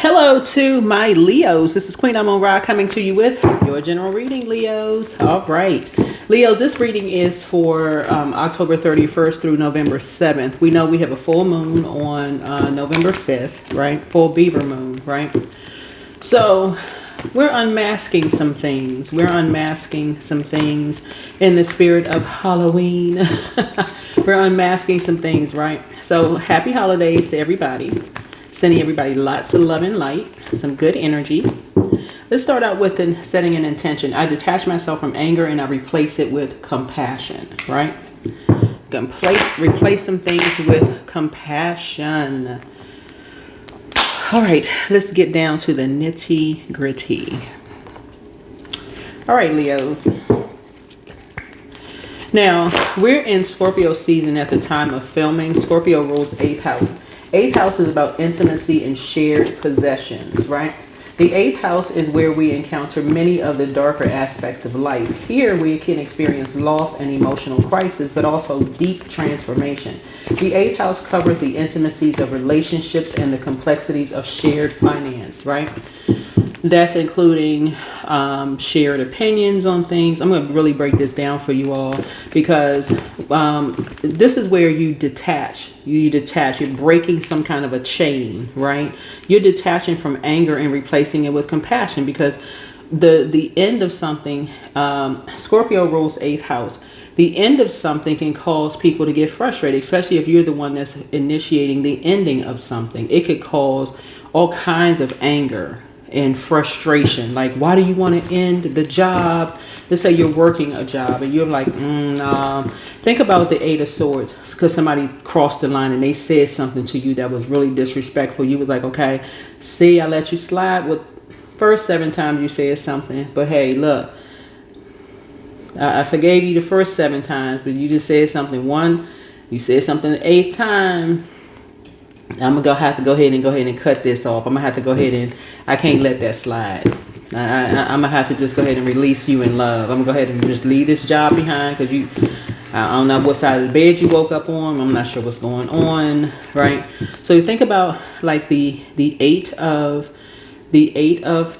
Hello to my Leos. This is Queen Amon Ra coming to you with your general reading, Leos. All right. Leos, this reading is for October 31st through November 7th. We know we have a full moon on November 5th, right? Full beaver moon, right? So we're unmasking some things. We're unmasking some things in the spirit of Halloween. We're unmasking some things, right? So happy holidays to everybody. Sending everybody lots of love and light, some good energy. Let's start out with setting an intention. I detach myself from anger and I replace it with compassion, right? Replace some things with compassion. All right, let's get down to the nitty gritty. All right, Leos. Now, we're in Scorpio season at the time of filming. Scorpio rules 8th house. 8th house is about intimacy and shared possessions, right? The 8th house is where we encounter many of the darker aspects of life. Here we can experience loss and emotional crisis, but also deep transformation. The 8th house covers the intimacies of relationships and the complexities of shared finance, right? That's including shared opinions on things. I'm going to really break this down for you all because this is where you detach. You're breaking some kind of a chain, right? You're detaching from anger and replacing it with compassion because the end of something, Scorpio rules 8th house. The end of something can cause people to get frustrated, especially if you're the one that's initiating the ending of something. It could cause all kinds of anger and frustration. Like, why do you want to end the job? Let's say you're working a job and you're like, think about the 8 of Swords because somebody crossed the line and they said something to you that was really disrespectful. You was like, okay, see, I let you slide with first 7 times you said something, but hey, look, I forgave you the first 7 times, but you just said something you said something the 8th time. I'm gonna have to go ahead and cut this off. I'm gonna have to go ahead and I can't let that slide. I'm gonna have to just go ahead and release you in love. I'm gonna go ahead and just leave this job behind because I don't know what side of the bed you woke up on. I'm not sure what's going on, right? So you think about like the 8 of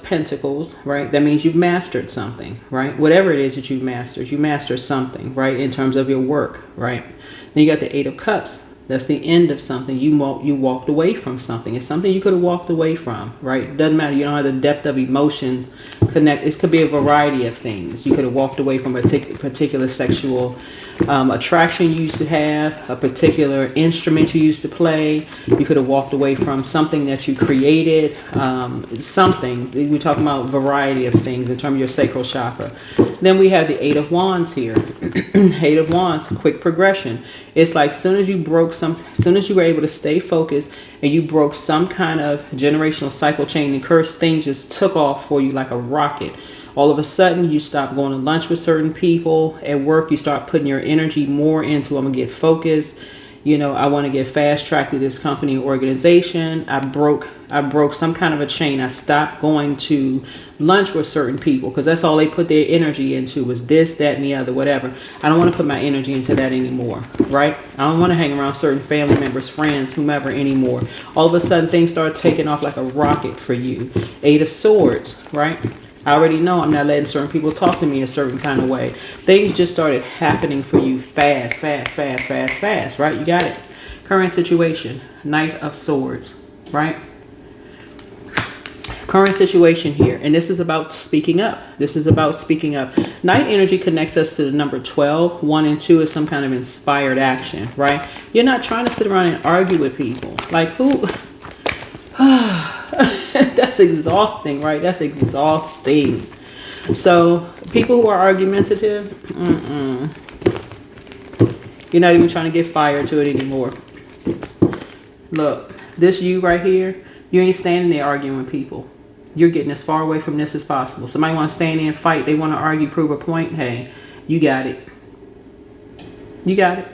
Pentacles, right? That means you've mastered something, right? Whatever it is that you've mastered, you master something, right? In terms of your work, right? Then you got the 8 of Cups. That's the end of something. You walked away from something. It's something you could have walked away from, right? It doesn't matter. You don't have the depth of emotion connect. It could be a variety of things. You could have walked away from a particular sexual attraction you used to have, a particular instrument you used to play. You could have walked away from something that you created, something. We're talking about a variety of things in terms of your sacral chakra. Then we have the 8 of Wands here. 8 of Wands, quick progression. It's like soon as you were able to stay focused and you broke some kind of generational cycle chain and curse, things just took off for you like a rocket. All of a sudden, you stop going to lunch with certain people. At work, you start putting your energy more into, I'm going to get focused. You know, I want to get fast tracked to this company or organization. I broke some kind of a chain. I stopped going to lunch with certain people because that's all they put their energy into was this, that, and the other, whatever. I don't want to put my energy into that anymore, right? I don't want to hang around certain family members, friends, whomever anymore. All of a sudden, things start taking off like a rocket for you. 8 of Swords, right? I already know I'm not letting certain people talk to me a certain kind of way. Things just started happening for you fast, right? You got it. Current situation, Knight of Swords, right? Current situation here. And this is about speaking up. Night energy connects us to the number 12. 1 and 2 is some kind of inspired action, right? You're not trying to sit around and argue with people. Like who? That's exhausting, right? That's exhausting. So people who are argumentative, you're not even trying to get fired to it anymore. Look, this you right here, you ain't standing there arguing with people. You're getting as far away from this as possible. Somebody want to stand there and fight. They want to argue, prove a point. Hey, you got it. You got it.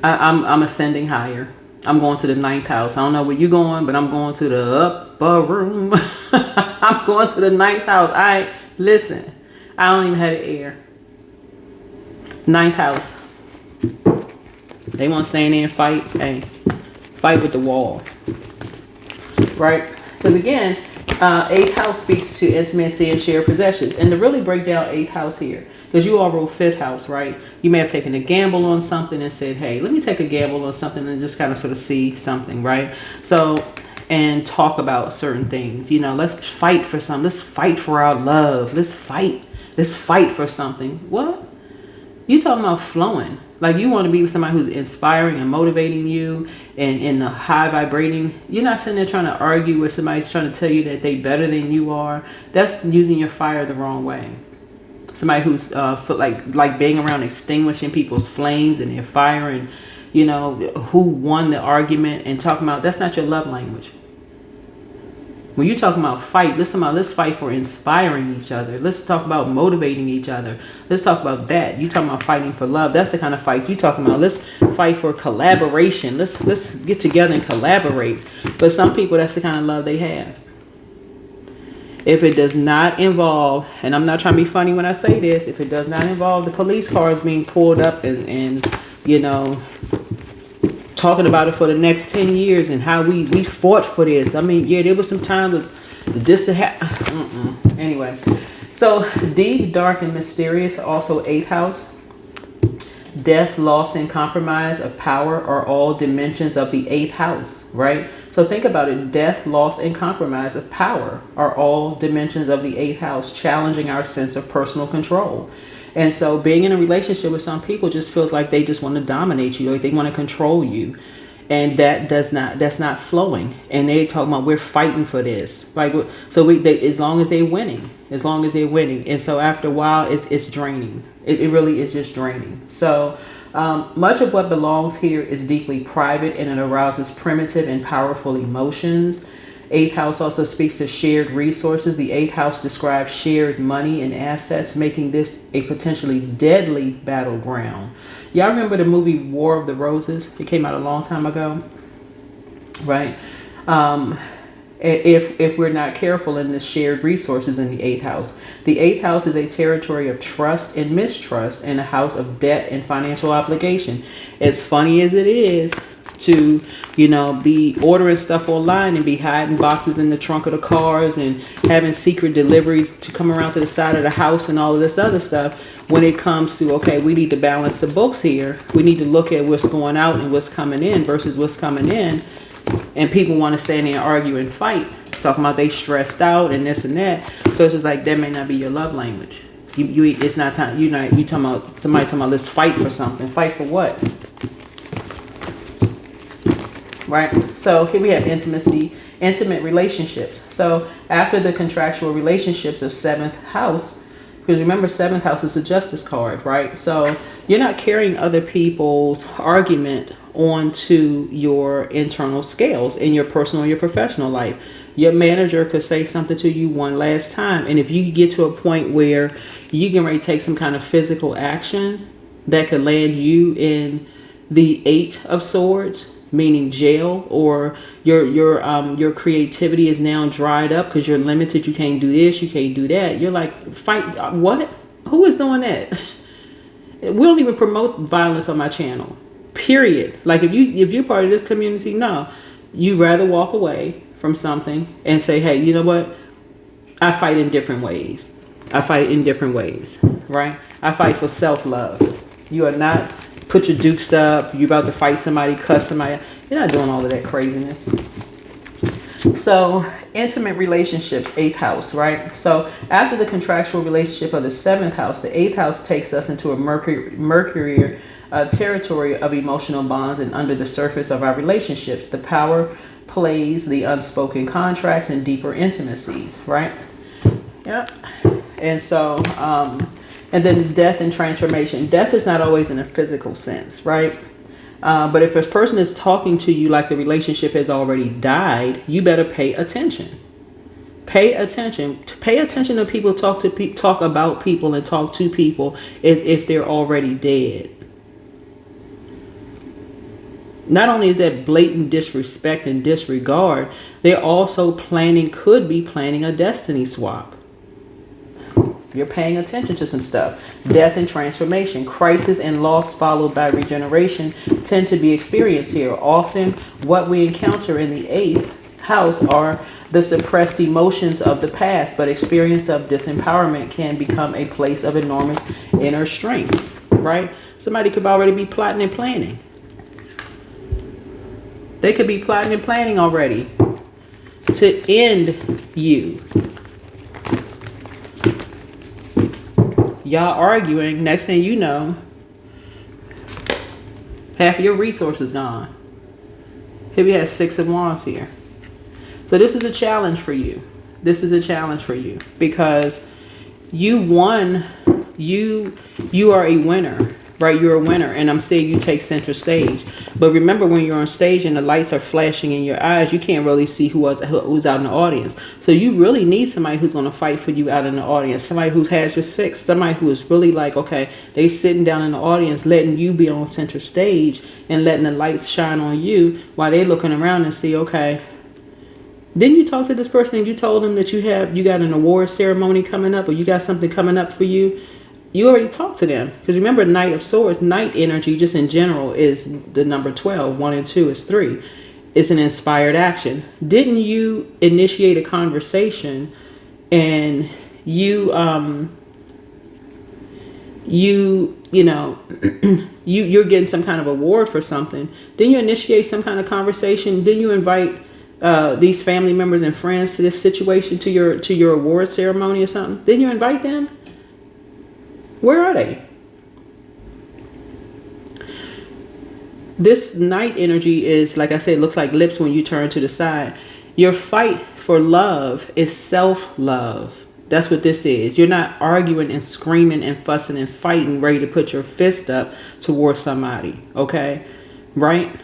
I'm ascending higher. I'm going to the 9th house. I don't know where you're going, but I'm going to the upper room. I'm going to the 9th house. Listen, I don't even have the air. 9th house. They want to stay in there and fight. Hey, Fight with the wall, right? Because again, eighth house speaks to intimacy and shared possessions. And to really break down eighth house here, because you all rule fifth house, right? You may have taken a gamble on something and said, hey, let me take a gamble on something and just kind of sort of see something, right? So, and talk about certain things. You know, let's fight for something. Let's fight for our love. Let's fight. Let's fight for something. What? You talking about flowing. Like you want to be with somebody who's inspiring and motivating you and high vibrating. You're not sitting there trying to argue with somebody who's trying to tell you that they better than you are. That's using your fire the wrong way. Somebody who's like being around extinguishing people's flames and their fire and, you know, who won the argument and talking about, that's not your love language. When you're talking about fight, let's fight for inspiring each other. Let's talk about motivating each other. Let's talk about that. You talking about fighting for love. That's the kind of fight you talking about. Let's fight for collaboration. Let's get together and collaborate. But some people, that's the kind of love they have. If it does not involve, and I'm not trying to be funny when I say this, if it does not involve the police cars being pulled up and you know, talking about it for the next 10 years and how we fought for this. I mean, yeah, there was some times this anyway. So deep, dark, and mysterious, also eighth house. Death, loss, and compromise of power are all dimensions of the eighth house, right? So think about it. Death, loss, and compromise of power are all dimensions of the eighth house, challenging our sense of personal control. And so being in a relationship with some people just feels like they just want to dominate you, like they want to control you. And that's not flowing. And they talking about we're fighting for this. Like, so as long as they're winning. And so after a while, it's draining. It really is just draining. So much of what belongs here is deeply private and it arouses primitive and powerful emotions. Eighth house also speaks to shared resources. The eighth house describes shared money and assets, making this a potentially deadly battleground. Y'all remember the movie War of the Roses? It came out a long time ago, right? If we're not careful in the shared resources in the eighth house. The eighth house is a territory of trust and mistrust and a house of debt and financial obligation. As funny as it is to, you know, be ordering stuff online and be hiding boxes in the trunk of the cars and having secret deliveries to come around to the side of the house and all of this other stuff. When it comes to, okay, we need to balance the books here. We need to look at what's going out and what's coming in versus what's coming in. And people want to stand there and argue and fight, talking about they stressed out and this and that. So it's just like, that may not be your love language. It's not time. You talking about somebody talking about let's fight for something. Fight for what? Right? So here we have intimate relationships. So after the contractual relationships of seventh house, because remember, seventh house is a justice card, right? So you're not carrying other people's argument onto your internal scales in your personal or your professional life. Your manager could say something to you one last time. And if you get to a point where you can ready to take some kind of physical action that could land you in the Eight of Swords, meaning jail, or your creativity is now dried up because you're limited. You can't do this, you can't do that. You're like, fight what? Who is doing that? We don't even promote violence on my channel. Period. Like if you're part of this community, no, you'd rather walk away from something and say, hey, you know what? I fight in different ways. Right? I fight for self-love. You are not put your dukes up, you about to fight somebody, cuss somebody. You're not doing all of that craziness. So intimate relationships, eighth house, right? So after the contractual relationship of the seventh house, the eighth house takes us into a Mercury territory of emotional bonds and under the surface of our relationships. The power plays the unspoken contracts and deeper intimacies, right? Yep. And so, and then death and transformation. Death is not always in a physical sense, right? But if a person is talking to you like the relationship has already died, you better pay attention. Pay attention. Pay attention to people talk about people and talk to people as if they're already dead. Not only is that blatant disrespect and disregard, they're also could be planning a destiny swap. You're paying attention to some stuff. Death and transformation. Crisis and loss followed by regeneration tend to be experienced here. Often what we encounter in the 8th house are the suppressed emotions of the past, but experience of disempowerment can become a place of enormous inner strength, right? Somebody could already be plotting and planning. They could be plotting and planning already to end you. Y'all arguing, next thing you know, half of your resources gone. Here we have 6 of Wands here. So this is a challenge for you. This is a challenge for you because you won. You are a winner, right? You're a winner. And I'm saying you take center stage. But remember, when you're on stage and the lights are flashing in your eyes, you can't really see who's out in the audience. So you really need somebody who's going to fight for you out in the audience. Somebody who has your 6. Somebody who is really like, okay, they sitting down in the audience, letting you be on center stage and letting the lights shine on you while they looking around and see, okay, didn't you talk to this person and you told them that you got an award ceremony coming up or you got something coming up for you? You already talked to them. Because remember, Knight of Swords, Knight energy just in general is the number 12. 1 and 2 is 3. It's an inspired action. Didn't you initiate a conversation and you're getting some kind of award for something? Didn't you initiate some kind of conversation? Didn't you invite these family members and friends to this situation, to your award ceremony or something? Didn't you invite them? Where are they? This Knight energy is, like I said, looks like lips when you turn to the side. Your fight for love is self-love. That's what this is. You're not arguing and screaming and fussing and fighting, ready to put your fist up towards somebody. Okay? Right?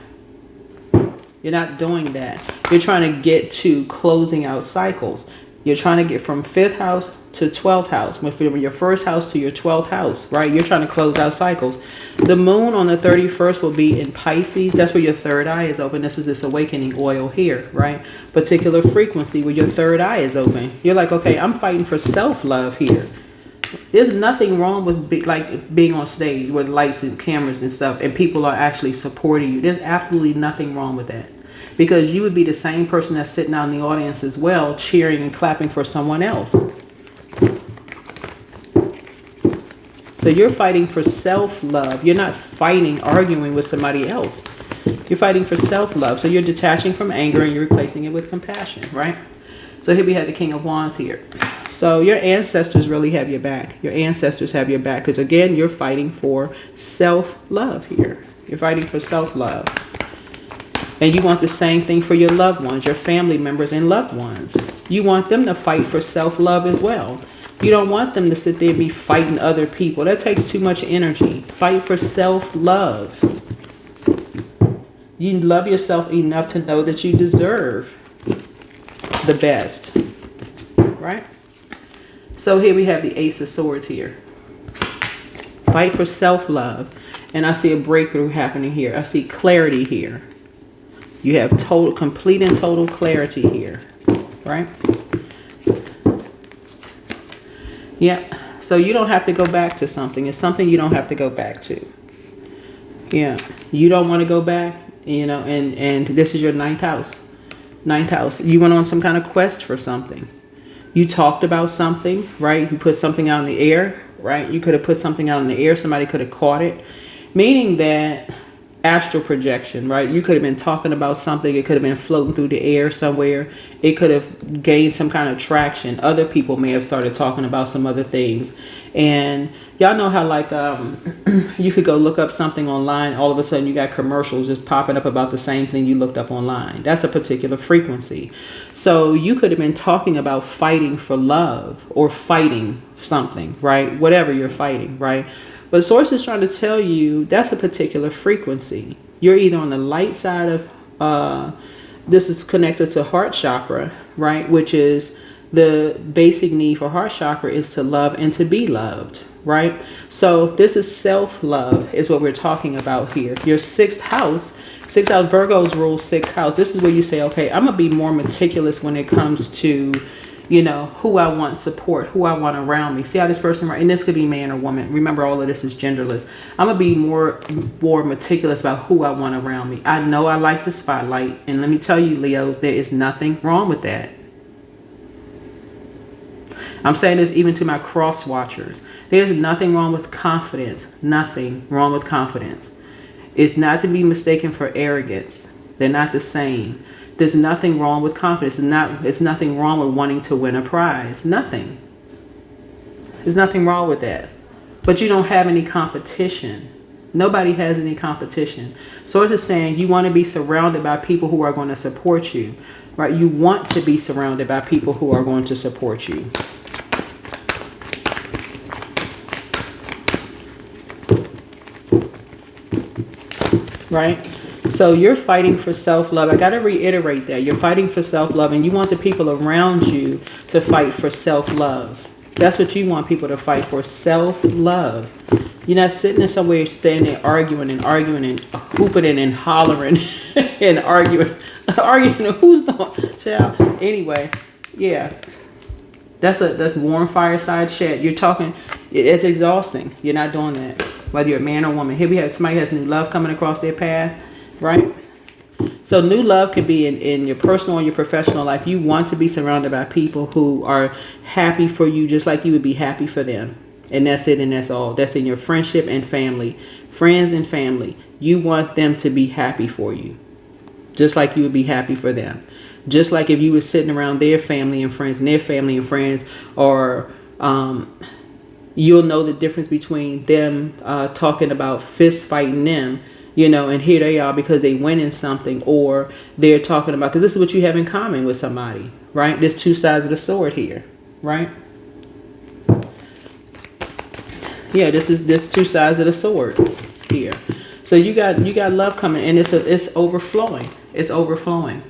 You're not doing that. You're trying to get to closing out cycles. You're trying to get from 5th house to 12th house. From your 1st house to your 12th house, right? You're trying to close out cycles. The moon on the 31st will be in Pisces. That's where your 3rd eye is open. This is this awakening oil here, right? Particular frequency where your 3rd eye is open. You're like, okay, I'm fighting for self-love here. There's nothing wrong with being on stage with lights and cameras and stuff and people are actually supporting you. There's absolutely nothing wrong with that. Because you would be the same person that's sitting out in the audience as well, cheering and clapping for someone else. So you're fighting for self-love. You're not fighting, arguing with somebody else. You're fighting for self-love. So you're detaching from anger and you're replacing it with compassion, right? So here we have the King of Wands here. So your ancestors really have your back. Your ancestors have your back. Because again, you're fighting for self-love here. You're fighting for self-love. And you want the same thing for your loved ones, your family members and loved ones. You want them to fight for self-love as well. You don't want them to sit there and be fighting other people. That takes too much energy. Fight for self-love. You love yourself enough to know that you deserve the best. Right? So here we have the Ace of Swords here. Fight for self-love. And I see a breakthrough happening here. I see clarity here. You have complete and total clarity here, right? Yeah. So you don't have to go back to something. It's something you don't have to go back to. Yeah. You don't want to go back, and this is your 9th house. 9th house. You went on some kind of quest for something. You talked about something, right? You put something out in the air, right? You could have put something out in the air. Somebody could have caught it. Meaning that astral projection, right? You could have been talking about something. It could have been floating through the air somewhere. It could have gained some kind of traction. Other people may have started talking about some other things. And y'all know how you could go look up something online. All of a sudden you got commercials just popping up about the same thing you looked up online. That's a particular frequency. So you could have been talking about fighting for love or fighting something, right? Whatever you're fighting, right? But Source is trying to tell you that's a particular frequency. You're either on the light side of, this is connected to heart chakra, right? Which is the basic need for heart chakra is to love and to be loved, right? So this is self-love is what we're talking about here. Your 6th house, Virgos rule 6th house. This is where you say, okay, I'm going to be more meticulous when it comes to you know, who I want support, who I want around me. See how this person, right? And this could be man or woman. Remember, all of this is genderless. I'm gonna be more meticulous about who I want around me. I know I like the spotlight, and let me tell you, Leos, there is nothing wrong with that. I'm saying this even to my cross watchers. There's nothing wrong with confidence. Nothing wrong with confidence. It's not to be mistaken for arrogance. They're not the same. There's nothing wrong with confidence. It's nothing wrong with wanting to win a prize. Nothing. There's nothing wrong with that. But you don't have any competition. Nobody has any competition. So it's just saying you want to be surrounded by people who are going to support you. Right? You want to be surrounded by people who are going to support you. Right? So you're fighting for self-love. I got to reiterate that. You're fighting for self-love, and you want the people around you to fight for self-love. That's what you want people to fight for, self-love. You're not sitting there somewhere standing there arguing and hooping and hollering and arguing who's the child. Anyway, yeah. That's warm fireside chat. You're talking, it's exhausting. You're not doing that. Whether you're a man or woman. Here we have somebody has new love coming across their path, right? So new love could be in your personal or your professional life. You want to be surrounded by people who are happy for you just like you would be happy for them. And that's it, and that's all. That's in your friendship and family. Friends and family. You want them to be happy for you. Just like you would be happy for them. Just like if you were sitting around their family and friends and their family and friends, or you'll know the difference between them talking about fist fighting them, you know, and here they are because they win in something, or they're talking about, because this is what you have in common with somebody, right? There's two sides of the sword here, right? Yeah, this two sides of the sword here. So you got love coming, and it's overflowing. It's overflowing.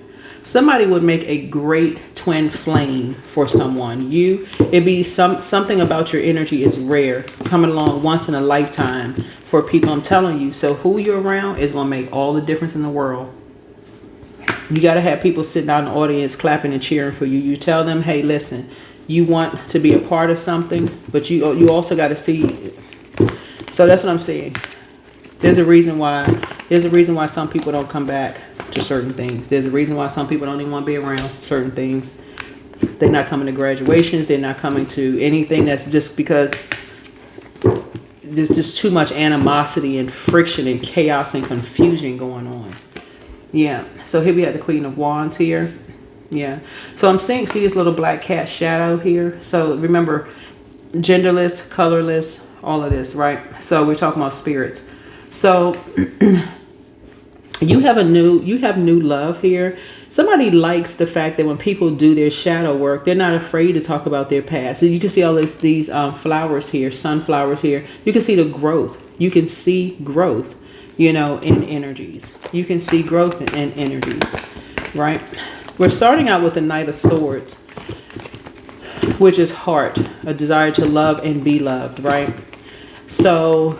Somebody would make a great twin flame for someone. It'd be something about your energy is rare, coming along once in a lifetime for people. I'm telling you. So who you're around is going to make all the difference in the world. You got to have people sitting out in the audience clapping and cheering for you. You tell them, hey, listen, you want to be a part of something, but you also got to see. So that's what I'm saying. There's a reason why some people don't come back to certain things. There's a reason why some people don't even want to be around certain things. They're not coming to graduations. They're not coming to anything. That's just because there's just too much animosity and friction and chaos and confusion going on. Yeah. So here we have the Queen of Wands here. Yeah. So I'm seeing, see this little black cat shadow here. So remember, genderless, colorless, all of this, right? So we're talking about spirits. So you have new love here. Somebody likes the fact that when people do their shadow work, they're not afraid to talk about their past. So you can see all these flowers here, sunflowers here. You can see the growth. You can see growth, you know, in energies. You can see growth in energies, right? We're starting out with the Knight of Swords, which is heart, a desire to love and be loved, right? So,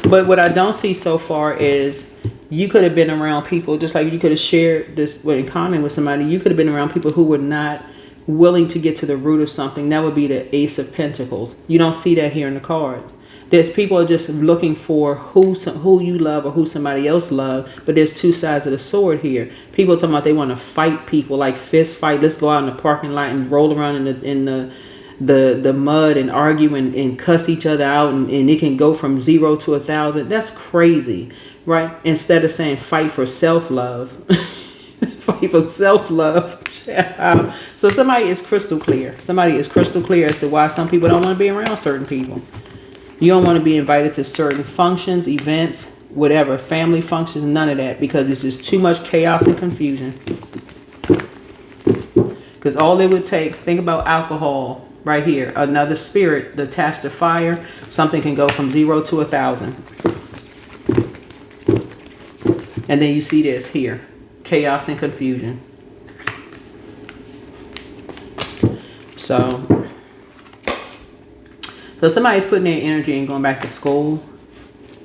but what I don't see so far is you could have been around people, just like you could have shared this in common with somebody. You could have been around people who were not willing to get to the root of something. That would be the Ace of Pentacles. You don't see that here in the cards. There's people are just looking for who you love or who somebody else love, but there's two sides of the sword here. People talking about they want to fight people, like fist fight. Let's go out in the parking lot and roll around in the mud and argue and cuss each other out, and it can go from 0 to 1,000. That's crazy, right? Instead of saying fight for self-love. Fight for self-love. So somebody is crystal clear. Somebody is crystal clear as to why some people don't want to be around certain people. You don't want to be invited to certain functions, events, whatever, family functions, none of that, because it's just too much chaos and confusion. Because all it would take, think about alcohol right here, another spirit attached to fire, something can go from 0 to 1,000. And then you see this here, chaos and confusion. So somebody's putting their energy in going back to school.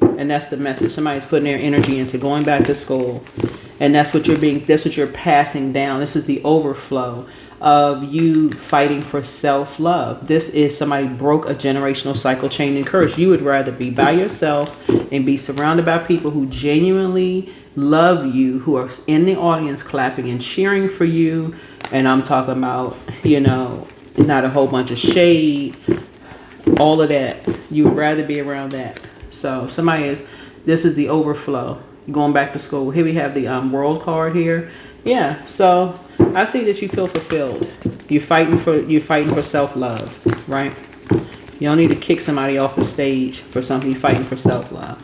And that's the message. Somebody's putting their energy into going back to school And that's what you're passing down. This is the overflow of you fighting for self-love. This is somebody broke a generational cycle, chain, and curse. You would rather be by yourself and be surrounded by people who genuinely love you, who are in the audience clapping and cheering for you. And I'm talking about, not a whole bunch of shade, all of that. You would rather be around that. So this is the overflow. Going back to school. Here we have the world card here. Yeah, so I see that you feel fulfilled. You're fighting for self-love, right? You don't need to kick somebody off the stage for something. You're fighting for self-love.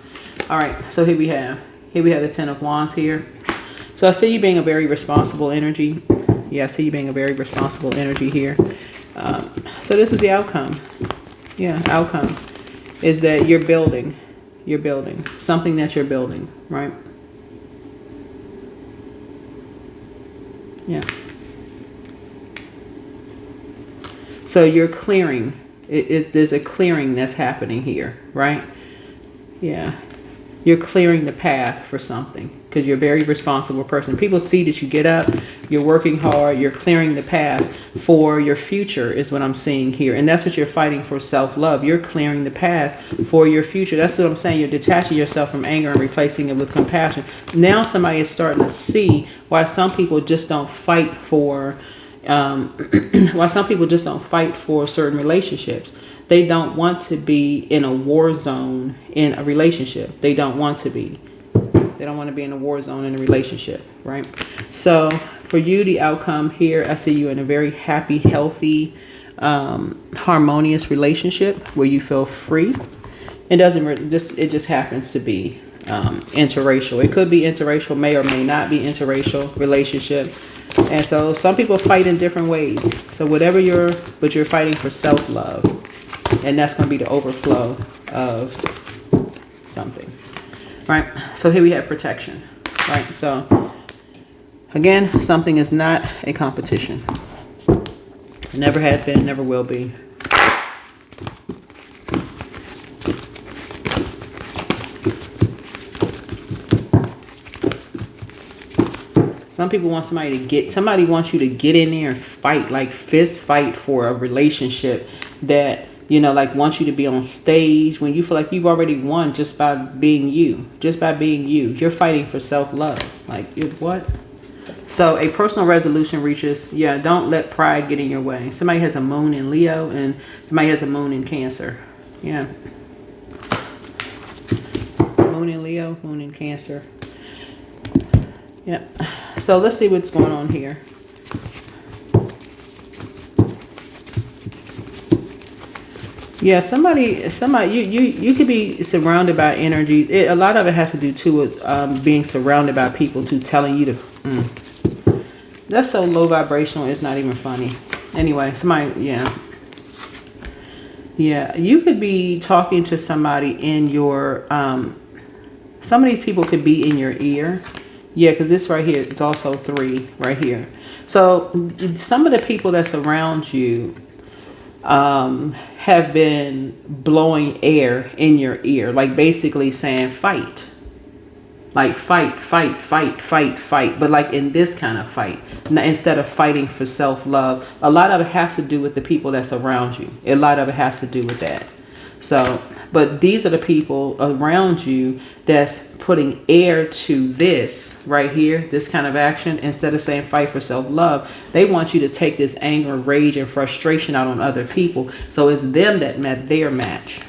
All right, so here we have the Ten of Wands here. So I see you being a very responsible energy. Yeah, I see you being a very responsible energy here. So this is the outcome. Yeah, outcome is that you're building something that you're building, right? Yeah. So you're clearing. There's a clearing that's happening here, right? Yeah. You're clearing the path for something because you're a very responsible person. People see that you get up, you're working hard, you're clearing the path for your future is what I'm seeing here. And that's what you're fighting for, self-love. You're clearing the path for your future. That's what I'm saying. You're detaching yourself from anger and replacing it with compassion. Now somebody is starting to see why some people just don't fight for certain relationships. They don't want to be in a war zone in a relationship. They don't want to be. They don't want to be in a war zone in a relationship, right? So for you, the outcome here, I see you in a very happy, healthy, harmonious relationship where you feel free. It just happens to be interracial. It could be interracial, may or may not be interracial relationship. And so some people fight in different ways. So but you're fighting for self-love. And that's going to be the overflow of something, right? So here we have protection, right? So again, something is not a competition. Never had been, never will be. Some people want somebody wants you to get in there and fight, like fist fight for a relationship that, like wants you to be on stage when you feel like you've already won just by being you. You're fighting for self-love. Like, what? So a personal resolution reaches, don't let pride get in your way. Somebody has a moon in Leo and somebody has a moon in Cancer. Yeah. Moon in Leo, moon in Cancer. Yeah. So let's see what's going on here. Yeah, somebody, you could be surrounded by energy. A lot of it has to do too with being surrounded by people too telling you to. That's so low vibrational. It's not even funny. Anyway, yeah, you could be talking to somebody in your. Some of these people could be in your ear. Yeah, because this right here, it's also 3 right here. So some of the people that's around you have been blowing air in your ear, like basically saying fight, like fight, but like in this kind of fight, instead of fighting for self-love. A lot of it has to do with the people that's around you. A lot of it has to do with that. So, but these are the people around you that's putting air to this right here, this kind of action. Instead of saying fight for self-love, they want you to take this anger, rage, and frustration out on other people. So it's them that met their match.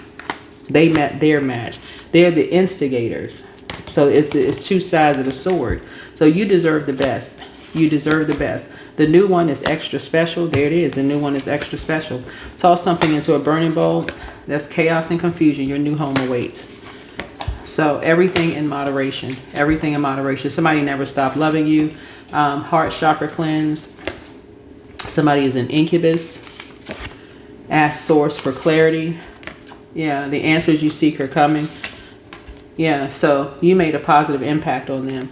They met their match. They're the instigators. So it's 2 sides of the sword. So you deserve the best. You deserve the best. The new one is extra special. There it is. The new one is extra special. Toss something into a burning bowl. That's chaos and confusion. Your new home awaits. So everything in moderation. Everything in moderation. Somebody never stopped loving you. Heart chakra cleanse. Somebody is an incubus. Ask source for clarity. Yeah, the answers you seek are coming. Yeah, so you made a positive impact on them.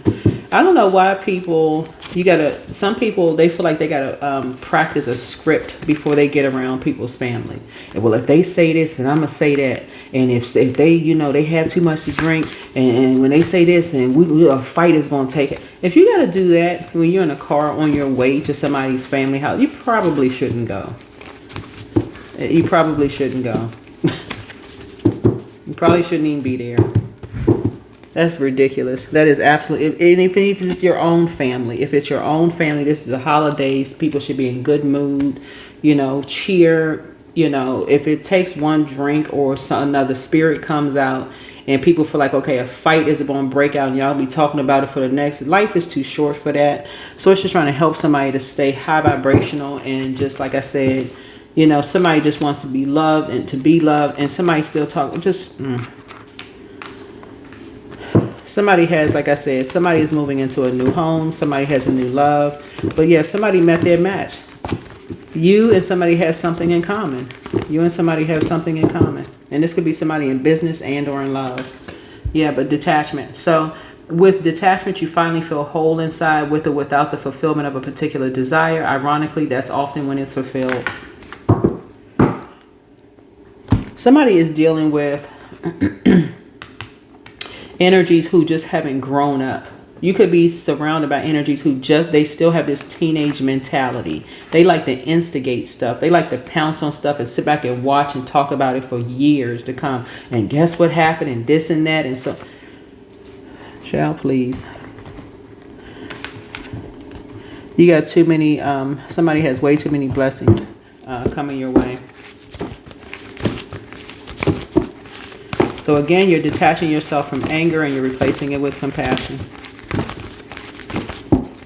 I don't know why people You gotta, some people, they feel like they gotta practice a script before they get around people's family. And well, if they say this, then I'm gonna say that. And if they, you know, they have too much to drink, and when they say this, then a fight is gonna take it. If you gotta do that when you're in a car on your way to somebody's family house, you probably shouldn't go. You probably shouldn't go. You probably shouldn't even be there. That's ridiculous. That is absolutely, and if it's your own family, if it's your own family, this is the holidays, people should be in good mood, you know, cheer, you know, if it takes one drink or another spirit comes out and people feel like, okay, a fight is going to break out and y'all be talking about it for the next, life is too short for that. So it's just trying to help somebody to stay high vibrational, and just like I said, you know, somebody just wants to be loved and to be loved, and somebody still talking, somebody has, like I said, somebody is moving into a new home. Somebody has a new love. But yeah, somebody met their match. You and somebody have something in common. You and somebody have something in common. And this could be somebody in business and or in love. Yeah, but detachment. So with detachment, you finally feel whole inside with or without the fulfillment of a particular desire. Ironically, that's often when it's fulfilled. Somebody is dealing with energies who just haven't grown up. You could be surrounded by energies who they still have this teenage mentality. They like to instigate stuff. They like to pounce on stuff and sit back and watch and talk about it for years to come. And guess what happened, and this and that, and so. Child, please. You got too many, somebody has way too many blessings coming your way. So again, you're detaching yourself from anger and you're replacing it with compassion.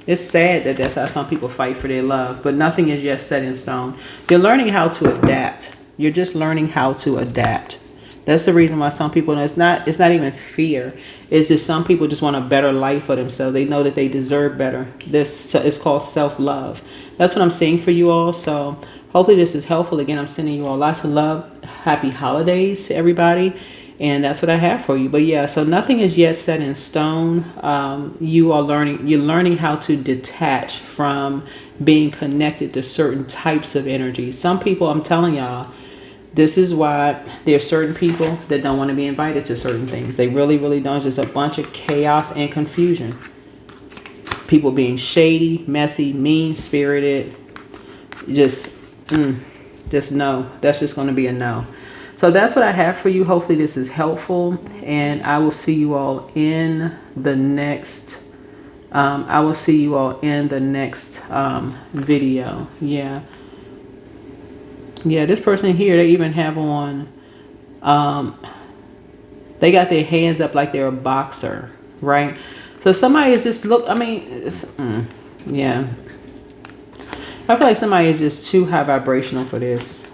It's sad that that's how some people fight for their love, but nothing is yet set in stone. You're learning how to adapt. You're just learning how to adapt. That's the reason why some people, it's not even fear. It's just some people just want a better life for themselves. They know that they deserve better. This is called self-love. That's what I'm saying for you all. So hopefully this is helpful. Again, I'm sending you all lots of love. Happy holidays to everybody. And that's what I have for you. But yeah, so nothing is yet set in stone. You're learning how to detach from being connected to certain types of energy. Some people, I'm telling y'all, this is why there are certain people that don't want to be invited to certain things. They really, really don't. It's just a bunch of chaos and confusion. People being shady, messy, mean-spirited. Just no. That's just going to be a no. So that's what I have for you. Hopefully this is helpful, and I will see you all in the next video. Yeah, this person here, they even have on, they got their hands up like they're a boxer, right? So somebody is just yeah. I feel like somebody is just too high vibrational for this.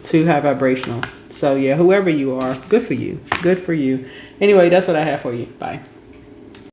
Too high vibrational. So yeah, whoever you are, good for you. Good for you. Anyway, that's what I have for you. Bye.